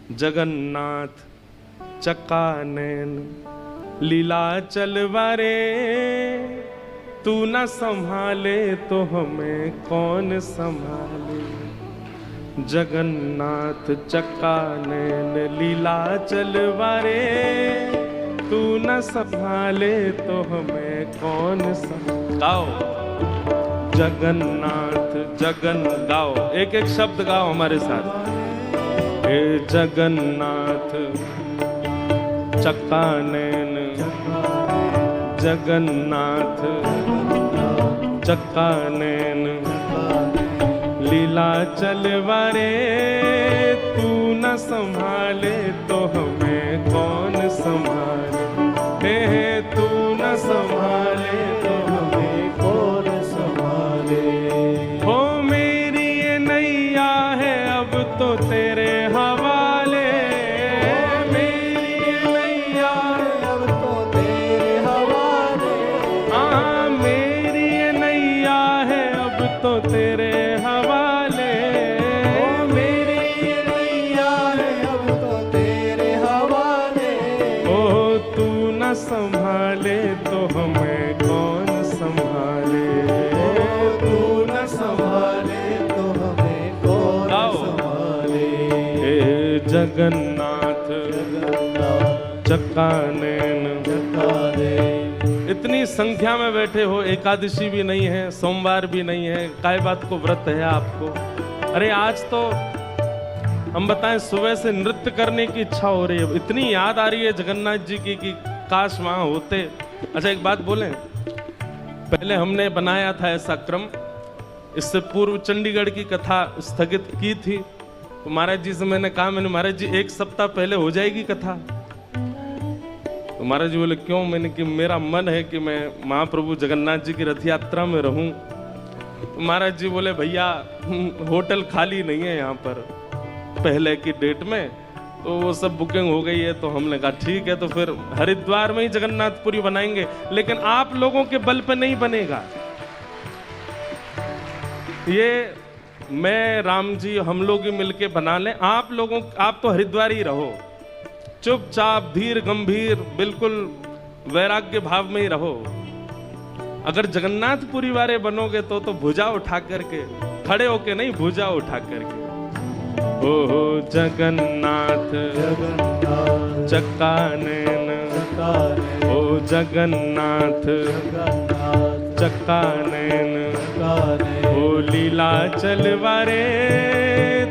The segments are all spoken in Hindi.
जगन्नाथ चक्कानैन लीला चलवारे, तू न संभाले तो हमें कौन संभाले। जगन्नाथ चक्कानैन लीला चलवारे, तू न संभाले तो हमें कौन संभाले। गाओ जगन्नाथ जगन, गाओ एक एक शब्द गाओ हमारे साथ। हे जगन्नाथ चक्कानैन, जगन्नाथ चक्कानैन लीला चलवारे, तू न संभाले तो हमें कौन संभाले। हे तू न संभाले तो हमें कौन संभाले। हो मेरी ये नैया है अब तो तेरे हवाले, मेरी ये नैया है अब तो तेरे हवाले। हाँ मेरी ये नैया है अब तो तेरे हवाले, मेरी ये नैया है अब तो तेरे हवाले। ओ तू न संभाले तो हमें कौन संभाले। तू न संभाले तो हमें कौन संभाले। हे जगन्नाथ चक्कानैन, इतनी संख्या में बैठे हो, एकादशी भी नहीं है, सोमवार भी नहीं है, काय बात को व्रत है आपको। अरे आज तो हम बताएं सुबह से नृत्य करने की इच्छा हो रही है, इतनी याद आ रही है जगन्नाथ जी की कि काश वहां होते। अच्छा एक बात बोलें, पहले हमने बनाया था ऐसा क्रम, इससे पूर्व चंडीगढ़ की कथा स्थगित की थी, तो महाराज जी से मैंने कहा, मैंने महाराज जी एक सप्ताह पहले हो जाएगी कथा। तो महाराज जी बोले क्यों? मैंने कि मेरा मन है कि मैं महाप्रभु जगन्नाथ जी की रथ यात्रा में रहूं। तो महाराज जी बोले भैया होटल खाली नहीं है यहाँ पर पहले की डेट में, तो वो सब बुकिंग हो गई है। तो हमने कहा ठीक है, तो फिर हरिद्वार में ही जगन्नाथपुरी बनाएंगे, लेकिन आप लोगों के बल पे नहीं बनेगा ये। मैं राम जी हम लोग ही मिलके बना लें, आप लोगों, आप तो हरिद्वार ही रहो, चुपचाप धीर गंभीर बिल्कुल वैराग्य भाव में ही रहो। अगर जगन्नाथपुरी वाले बनोगे तो भुजा उठा करके, खड़े होके नहीं, भुजा उठा करके। ओ जगन्नाथ चक्कानैन, ओ जगन्नाथ चक्कानैन, ओ लीला चलवारे,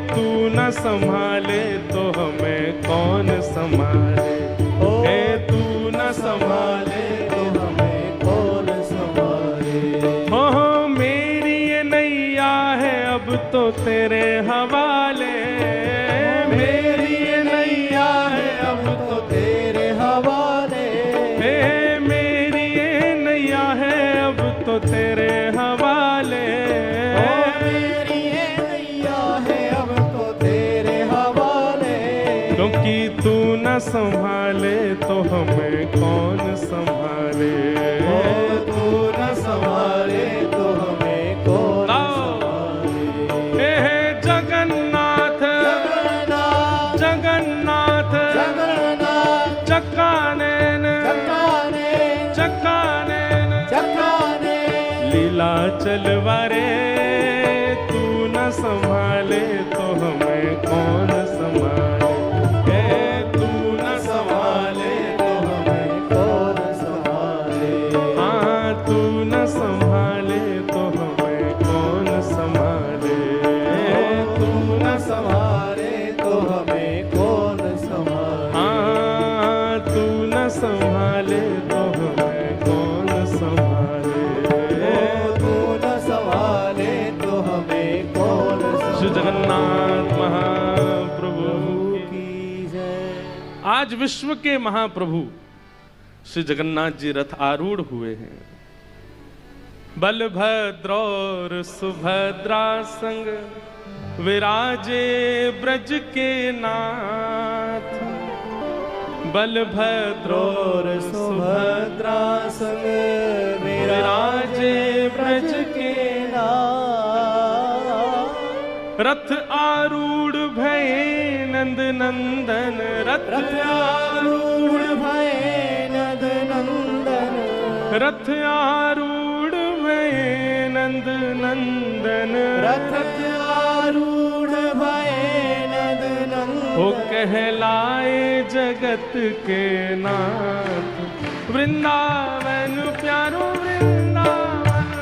तू न संभाले तो हमें कौन संभाले। हे तू न संभाले तो हमें कौन संभाले। हो मेरी ये नैया है अब तो तेरे हवाले, मेरी ये नैया है अब तो तेरे हवाले। हे मेरी ये नैया है अब तो तेरे हवाले, मेरी ये नैया है अब तो तेरे हवाले। क्योंकि तू न संभाले तो हमें कौन संभाले। तू न संभाले तो हमें कौन संभाले। हे जगन्नाथ जगन्नाथ जगन्नाथ चक्कानैन चक्कानैन चक्कानैन लीला चलवारे, तू न संभाले तो हमें कौन संभाले। हे तू न संभाले तो हमें कौन संभाले। हाँ तू न संभाले तो हमें कौन संभाले। तू न संभाले तो हमें कौन संभाले। हाँ तू न संभाले तो हमें कौन संभाले। तू न संभाले तो हमें कौन संभाले। श्री जगन्नाथ महाप्रभु की जय। आज विश्व के महाप्रभु श्री जगन्नाथ जी रथ आरूढ़ हुए हैं। बलभद्र और सुभद्रा संग विराजे ब्रज के नाथ। बलभद्र और सुभद्रा संग विराजे ब्रज के नाथ। रथ आरूढ़ भये न नंद नंदन रथ आरूढ़ भये नंद नंदन रथ आरूढ़ भये नंद नंदन रथ आरूढ़ भये नंद नंदन वो कहलाए जगत के नाथ वृंदावन प्यारो वृंदावन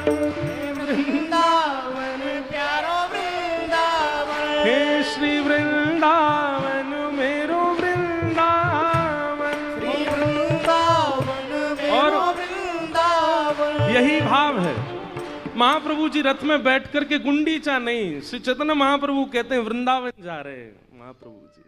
वृंदावन प्यारो वृंदावन हे श्री वृंदावन मेरो वृंदावन श्री वृंदावन मेरो वृंदावन। यही भाव है। महाप्रभु जी रथ में बैठ करके गुंडीचा नहीं, श्री चैतन्य महाप्रभु कहते हैं वृंदावन जा रहे हैं महाप्रभु जी।